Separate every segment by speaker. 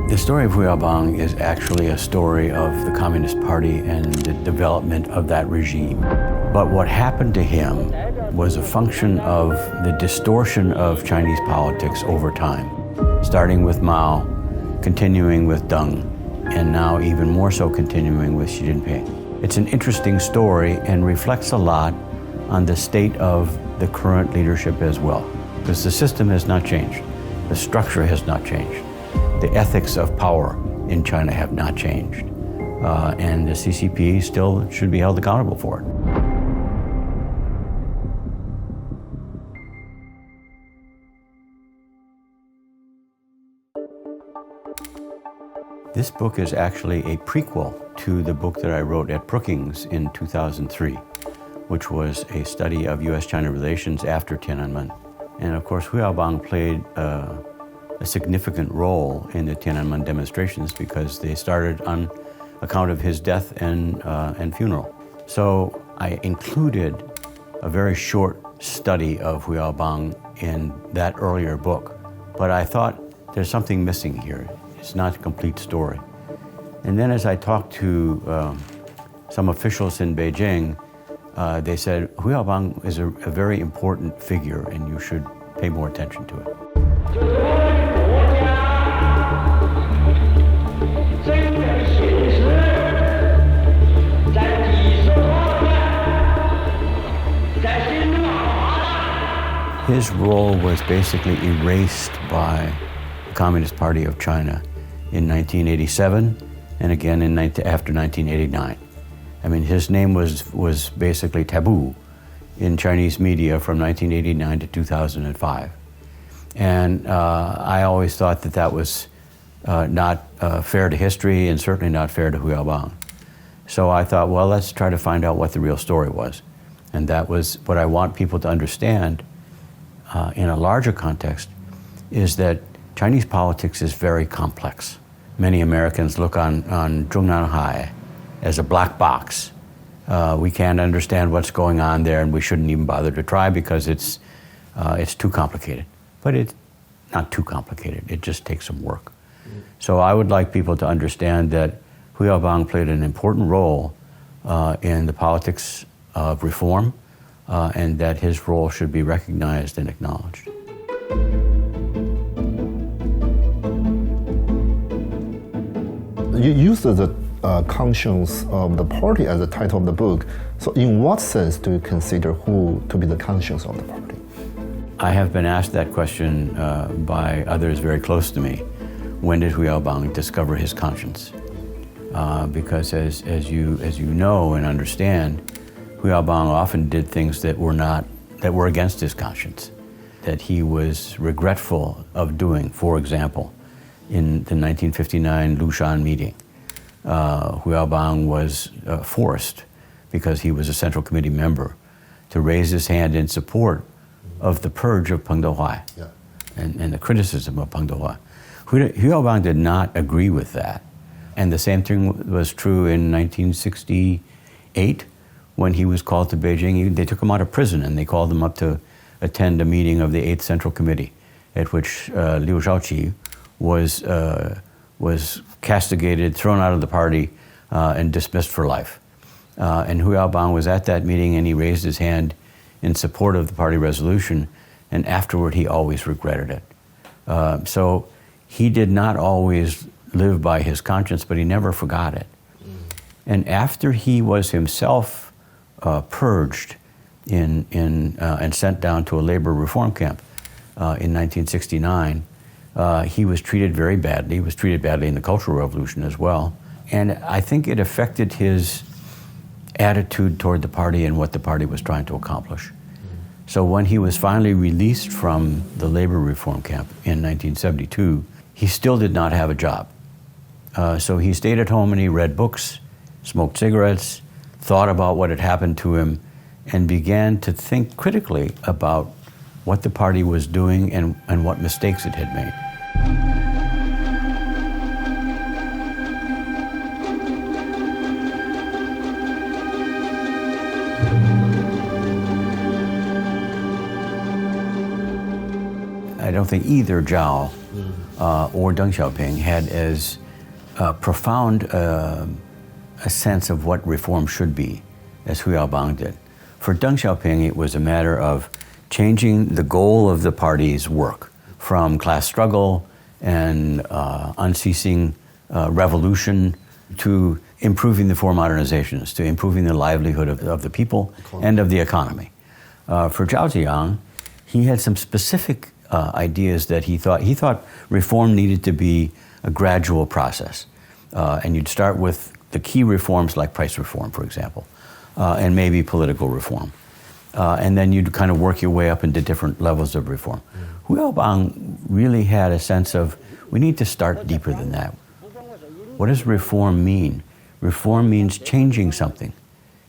Speaker 1: The story of Hu Yaobang is actually a story of the Communist Party and the development of that regime. But what happened to him was a function of the distortion of Chinese politics over time, starting with Mao, continuing with Deng, and now even more so continuing with Xi Jinping. It's an interesting story and reflects a lot on the state of the current leadership as well, because the system has not changed, the structure has not changed, the ethics of power in China have not changed, and the CCP still should be held accountable for it. This book is actually a prequel to the book that I wrote at Brookings in 2003, which was a study of U.S.-China relations after Tiananmen. And of course, Hu Yaobang played a significant role in the Tiananmen demonstrations because they started on account of his death and funeral. So I included a very short study of Hu Yaobang in that earlier book, but I thought there's something missing here. It's not a complete story. And then as I talked to some officials in Beijing, they said, Hu Yaobang is a very important figure and you should pay more attention to it. His role was basically erased by the Communist Party of China in 1987 and again after 1989. I mean, his name was basically taboo in Chinese media from 1989 to 2005. And I always thought that was not fair to history and certainly not fair to Hu Yaobang. So I thought, well, let's try to find out what the real story was. And that was what I want people to understand in a larger context, is that Chinese politics is very complex. Many Americans look on Zhongnanhai as a black box. We can't understand what's going on there and we shouldn't even bother to try because it's too complicated. But it's not too complicated, it just takes some work. So I would like people to understand that Hu Yaobang played an important role in the politics of reform and that his role should be recognized and acknowledged.
Speaker 2: You use the conscience of the party as the title of the book. So in what sense do you consider Hu to be the conscience of the party?
Speaker 1: I have been asked that question by others very close to me. When did Hu Yaobang discover his conscience? Because as you know and understand, Hu Yaobang often did things that were against his conscience, that he was regretful of doing. For example, in the 1959 Lushan meeting, Hu Yaobang was forced, because he was a Central Committee member, to raise his hand in support of the purge of Peng Dehuai and the criticism of Peng Dehuai. Hu Yaobang did not agree with that. And the same thing was true in 1968 when he was called to Beijing. They took him out of prison and they called him up to attend a meeting of the 8th Central Committee, at which Liu Shaoqi was castigated, thrown out of the party, and dismissed for life. And Hu Yaobang was at that meeting and he raised his hand in support of the party resolution, and afterward he always regretted it. So he did not always live by his conscience, but he never forgot it. And after he was himself purged and sent down to a labor reform camp in 1969, he was treated very badly. He was treated badly in the Cultural Revolution as well. And I think it affected his attitude toward the party and what the party was trying to accomplish. So when he was finally released from the labor reform camp in 1972, he still did not have a job. So he stayed at home and he read books, smoked cigarettes, thought about what had happened to him, and began to think critically about what the party was doing and what mistakes it had made. I don't think either Zhao or Deng Xiaoping had as profound a sense of what reform should be as Hu Yaobang did. For Deng Xiaoping, it was a matter of changing the goal of the party's work from class struggle and unceasing revolution to improving the four modernizations, to improving the livelihood of the people and of the economy. For Zhao Ziyang, he had some specific ideas that he thought reform needed to be a gradual process. And you'd start with the key reforms like price reform, for example, and maybe political reform. And then you'd kind of work your way up into different levels of reform. Hu Yaobang really had a sense of, we need to start deeper than that. What does reform mean? Reform means changing something.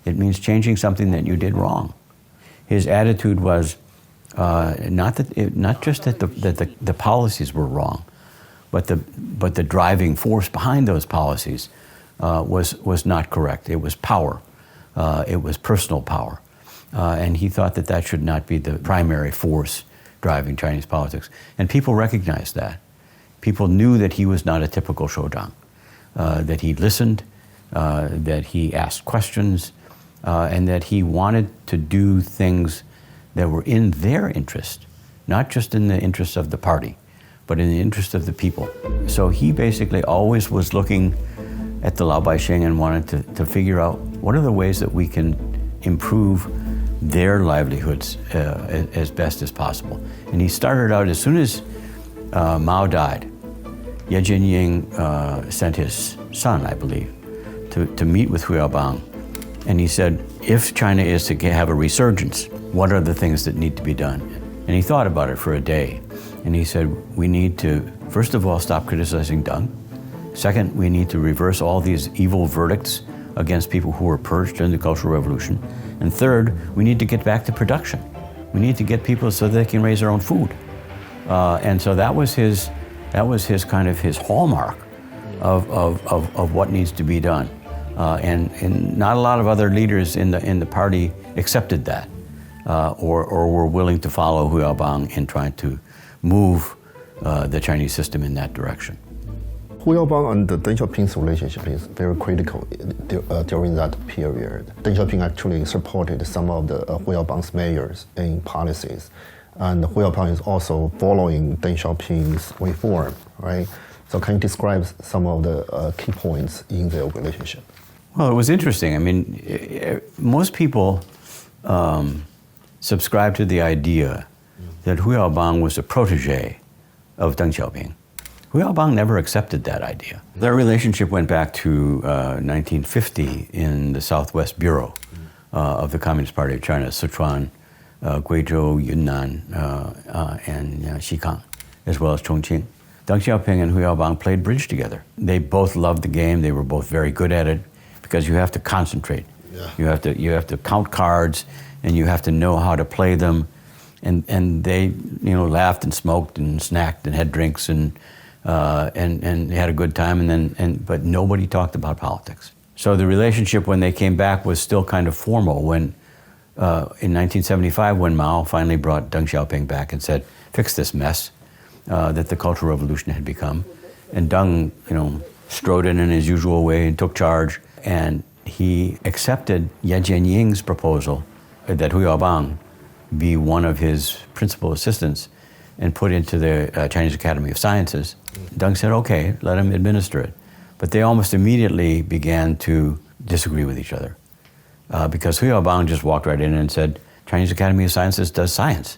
Speaker 1: It means changing something that you did wrong. His attitude was not just that the policies were wrong, but the driving force behind those policies was not correct. It was power. It was personal power. And he thought that should not be the primary force driving Chinese politics. And people recognized that. People knew that he was not a typical Shoujiang, that he listened, that he asked questions, and that he wanted to do things that were in their interest, not just in the interest of the party, but in the interest of the people. So he basically always was looking at the Lao Baixing and wanted to figure out what are the ways that we can improve their livelihoods as best as possible. And he started out, as soon as Mao died, Ye Jianying sent his son, I believe, to meet with Hu Yaobang. And he said, if China is to have a resurgence, what are the things that need to be done? And he thought about it for a day. And he said, we need to, first of all, stop criticizing Deng. Second, we need to reverse all these evil verdicts against people who were purged during the Cultural Revolution. And third, we need to get back to production. We need to get people so they can raise their own food. And so that was his kind of his hallmark of what needs to be done. And not a lot of other leaders in the party accepted that, or were willing to follow Hu Yaobang in trying to move the Chinese system in that direction.
Speaker 2: Hu Yaobang and Deng Xiaoping's relationship is very critical during that period. Deng Xiaoping actually supported some of the Hu Yaobang's mayors in policies. And Hu Yaobang is also following Deng Xiaoping's reform, right? So can you describe some of the key points in their relationship?
Speaker 1: Well, it was interesting. I mean, most people subscribe to the idea that Hu Yaobang was a protege of Deng Xiaoping. Hu Yaobang never accepted that idea. Their relationship went back to 1950 in the Southwest Bureau of the Communist Party of China, Sichuan, Guizhou, Yunnan, and Xikang, as well as Chongqing. Deng Xiaoping and Hu Yaobang played bridge together. They both loved the game. They were both very good at it because you have to concentrate. Yeah. You have to count cards, and you have to know how to play them. And they laughed and smoked and snacked and had drinks and had a good time. But nobody talked about politics. So the relationship when they came back was still kind of formal. When in 1975, when Mao finally brought Deng Xiaoping back and said, "Fix this mess," that the Cultural Revolution had become, and Deng, strode in his usual way and took charge, and he accepted Ye Jianying's proposal that Hu Yaobang be one of his principal assistants and put into the Chinese Academy of Sciences. Deng said, okay, let him administer it. But they almost immediately began to disagree with each other because Hu Yaobang just walked right in and said, Chinese Academy of Sciences does science.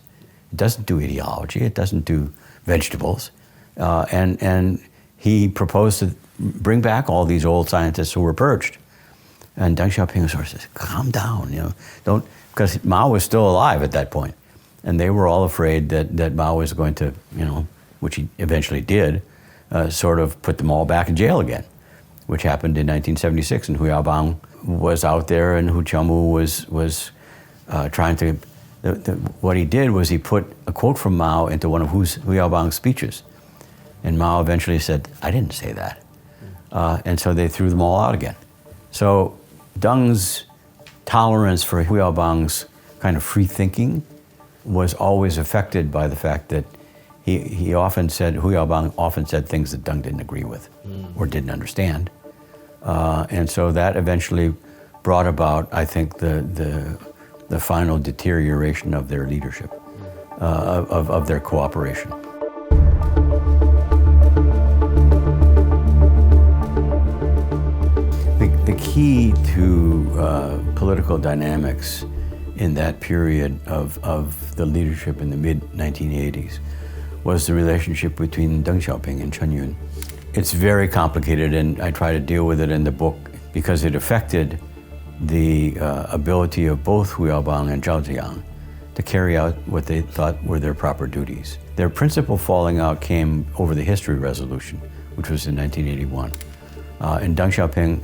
Speaker 1: It doesn't do ideology. It doesn't do vegetables. And he proposed to bring back all these old scientists who were purged. And Deng Xiaoping sort of says, calm down, don't, because Mao was still alive at that point. And they were all afraid that Mao was going to, which he eventually did, sort of put them all back in jail again, which happened in 1976. And Hu Yaobang was out there, and Hu Qiaomu was trying to, what he did was he put a quote from Mao into one of Hu Yaobang's speeches. And Mao eventually said, I didn't say that. And so they threw them all out again. So Deng's tolerance for Hu Yaobang's kind of free thinking was always affected by the fact that he often said, Hu Yaobang often said things that Deng didn't agree with or didn't understand. And so that eventually brought about, I think, the final deterioration of their leadership, of their cooperation. The key to political dynamics in that period of the leadership in the mid-1980s was the relationship between Deng Xiaoping and Chen Yun. It's very complicated, and I try to deal with it in the book because it affected the ability of both Hu Yaobang and Zhao Ziyang to carry out what they thought were their proper duties. Their principal falling out came over the history resolution, which was in 1981. And Deng Xiaoping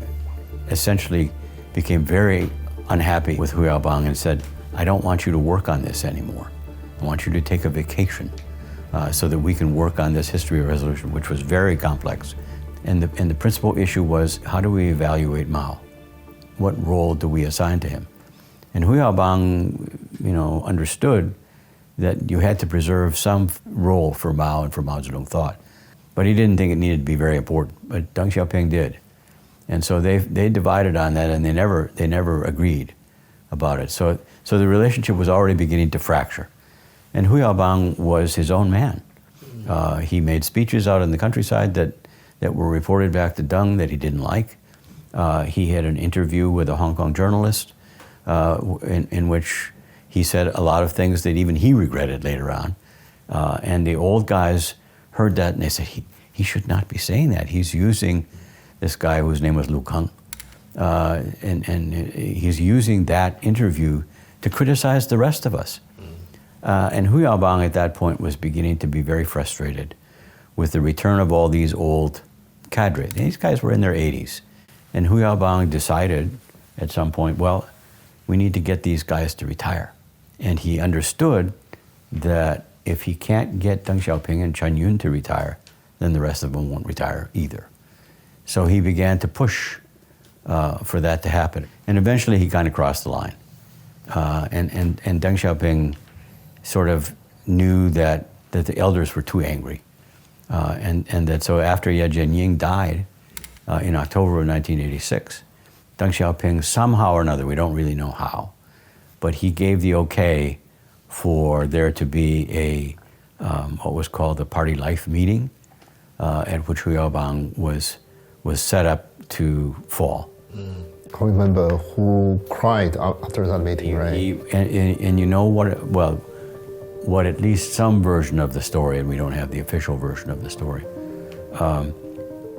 Speaker 1: essentially became very unhappy with Hu Yaobang and said, I don't want you to work on this anymore. I want you to take a vacation so that we can work on this history resolution, which was very complex. And the principal issue was, how do we evaluate Mao? What role do we assign to him? And Hu Yaobang, understood that you had to preserve some role for Mao and for Mao Zedong thought. But he didn't think it needed to be very important, but Deng Xiaoping did. And so they divided on that, and they never agreed about it. So the relationship was already beginning to fracture. And Hu Yaobang was his own man. He made speeches out in the countryside that were reported back to Deng that he didn't like. He had an interview with a Hong Kong journalist in which he said a lot of things that even he regretted later on. And the old guys heard that, and they said, he should not be saying that. He's using this guy whose name was Lu Kang. And he's using that interview to criticize the rest of us. And Hu Yaobang at that point was beginning to be very frustrated with the return of all these old cadre. These guys were in their 80s. And Hu Yaobang decided at some point, well, we need to get these guys to retire. And he understood that if he can't get Deng Xiaoping and Chen Yun to retire, then the rest of them won't retire either. So he began to push for that to happen. And eventually he kind of crossed the line. And Deng Xiaoping sort of knew that the elders were too angry. And that so after Ye Jianying died in October of 1986, Deng Xiaoping somehow or another, we don't really know how, but he gave the okay for there to be a what was called the party life meeting at which Hu Yaobang was set up to fall.
Speaker 2: I remember who cried after that meeting, right?
Speaker 1: And you know what at least some version of the story, and we don't have the official version of the story,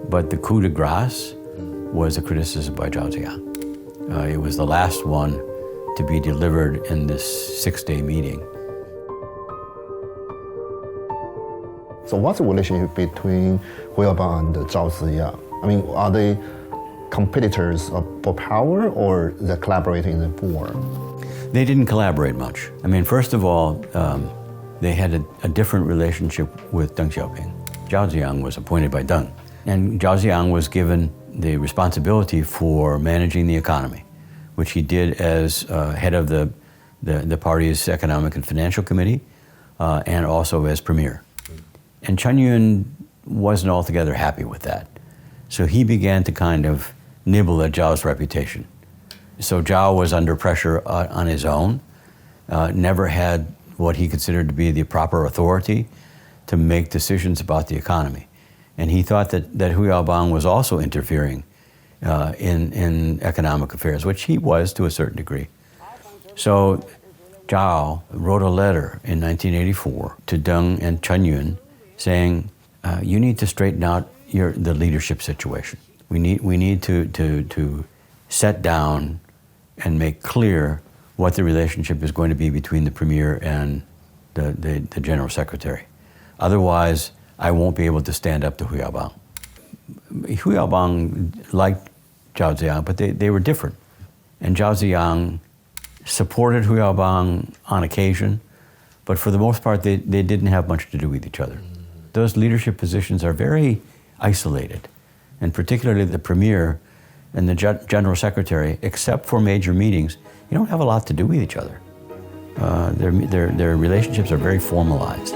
Speaker 1: but the coup de grace was a criticism by Zhao Ziyang. It was the last one to be delivered in this 6-day meeting.
Speaker 2: So what's the relationship between Hu Yaobang and Zhao Ziyang? I mean, are they competitors for power, or they collaborate in the war?
Speaker 1: They didn't collaborate much. I mean, first of all, they had a different relationship with Deng Xiaoping. Zhao Ziyang was appointed by Deng, and Zhao Ziyang was given the responsibility for managing the economy, which he did as head of the party's Economic and Financial Committee, and also as premier. And Chen Yun wasn't altogether happy with that. So he began to kind of nibble at Zhao's reputation. So Zhao was under pressure on his own, never had what he considered to be the proper authority to make decisions about the economy. And he thought that Hu Yaobang was also interfering in economic affairs, which he was to a certain degree. So Zhao wrote a letter in 1984 to Deng and Chen Yun saying, you need to straighten out the leadership situation. We need to set down and make clear what the relationship is going to be between the premier and the general secretary. Otherwise, I won't be able to stand up to Hu Yaobang. Hu Yaobang liked Zhao Ziyang, but they were different. And Zhao Ziyang supported Hu Yaobang on occasion, but for the most part, they didn't have much to do with each other. Those leadership positions are very isolated, and particularly the premier and the general secretary, except for major meetings, you don't have a lot to do with each other. Their relationships are very formalized.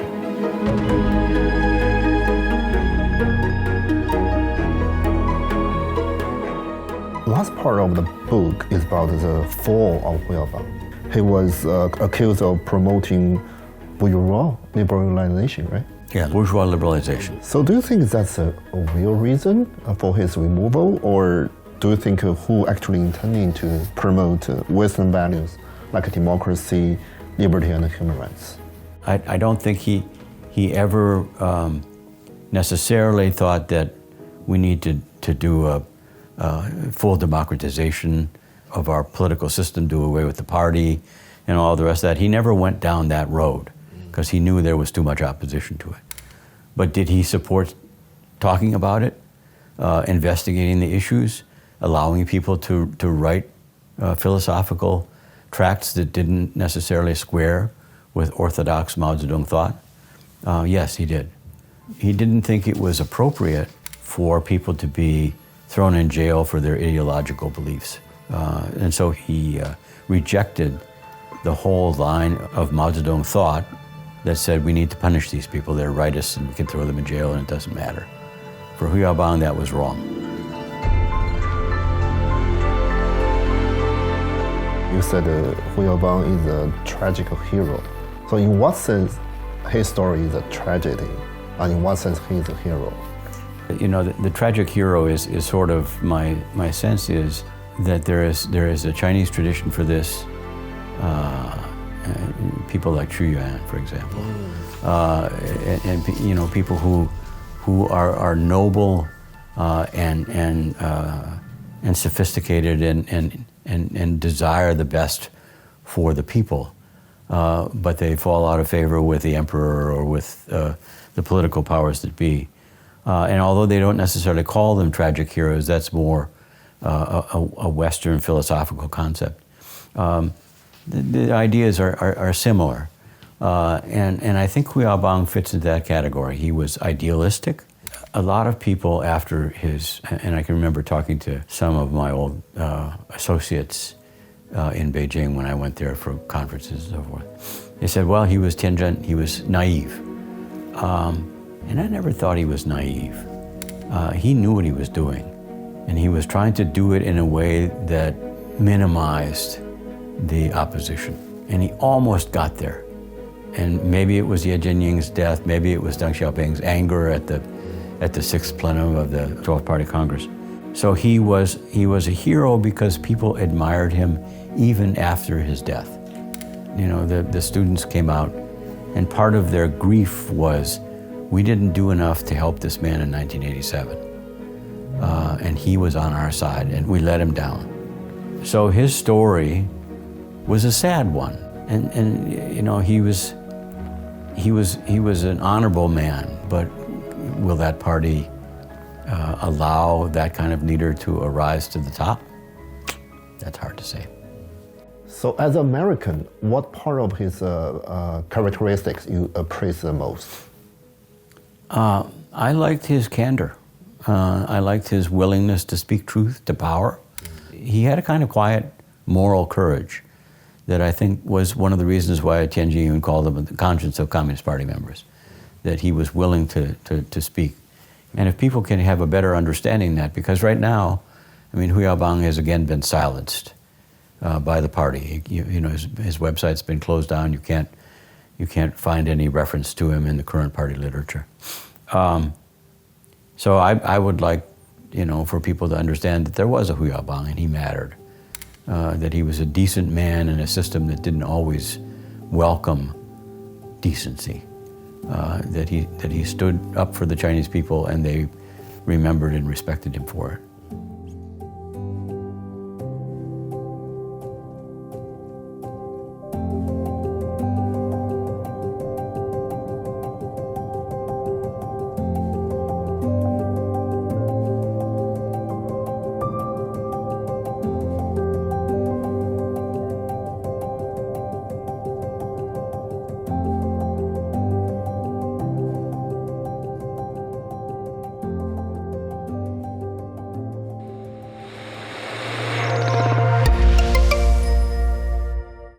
Speaker 2: part of the book is about the fall of Hu Yaobang. He was accused of promoting bourgeois liberalization, right?
Speaker 1: Yeah, bourgeois liberalization.
Speaker 2: So do you think that's a real reason for his removal, or do you think Hu actually intending to promote Western values like democracy, liberty, and human rights?
Speaker 1: I don't think he ever necessarily thought that we need to do a full democratization of our political system, do away with the party, and all the rest of that. He never went down that road because he knew there was too much opposition to it. But did he support talking about it, investigating the issues, allowing people to write philosophical tracts that didn't necessarily square with orthodox Mao Zedong thought? Yes, he did. He didn't think it was appropriate for people to be thrown in jail for their ideological beliefs. And so he rejected the whole line of Mao Zedong thought that said we need to punish these people, they're rightists and we can throw them in jail and it doesn't matter. For Hu Yaobang, that was wrong.
Speaker 2: You said Hu Yaobang is a tragic hero. So in what sense his story is a tragedy, and in what sense he is a hero?
Speaker 1: You know, the tragic hero is sort of, my sense is that there is a Chinese tradition for this. People like Xu Yuan, for example, and you know, people who are noble and sophisticated and desire the best for the people, but they fall out of favor with the emperor or with the political powers that be. And although they don't necessarily call them tragic heroes, that's more a Western philosophical concept. The ideas are similar. And I think Hu Yaobang fits into that category. He was idealistic. A lot of people after his, and I can remember talking to some of my old associates in Beijing when I went there for conferences and so forth. They said, well, he was Tianzhen, he was naive. And I never thought he was naive. He knew what he was doing. And he was trying to do it in a way that minimized the opposition. And he almost got there. And maybe it was Ye Jianying's death, maybe it was Deng Xiaoping's anger at the sixth plenum of the 12th Party Congress. So he was a hero because people admired him even after his death. You know, the students came out, and part of their grief was, we didn't do enough to help this man in 1987. And he was on our side, and we let him down. So his story was a sad one. And you know, he was an honorable man, but will that party allow that kind of leader to arise to the top? That's hard to say.
Speaker 2: So as an American, what part of his characteristics you appraise the most?
Speaker 1: I liked his candor. I liked his willingness to speak truth to power. He had a kind of quiet moral courage that I think was one of the reasons why Tian Jiyun called him the conscience of Communist Party members, that he was willing to speak. And if people can have a better understanding of that, because right now, I mean, Hu Yaobang has again been silenced by the party. You know, his website's been closed down. You can't find any reference to him in the current party literature. So I would like, you know, for people to understand that there was a Hu Yaobang and he mattered. That he was a decent man in a system that didn't always welcome decency. That he stood up for the Chinese people and they remembered and respected him for it.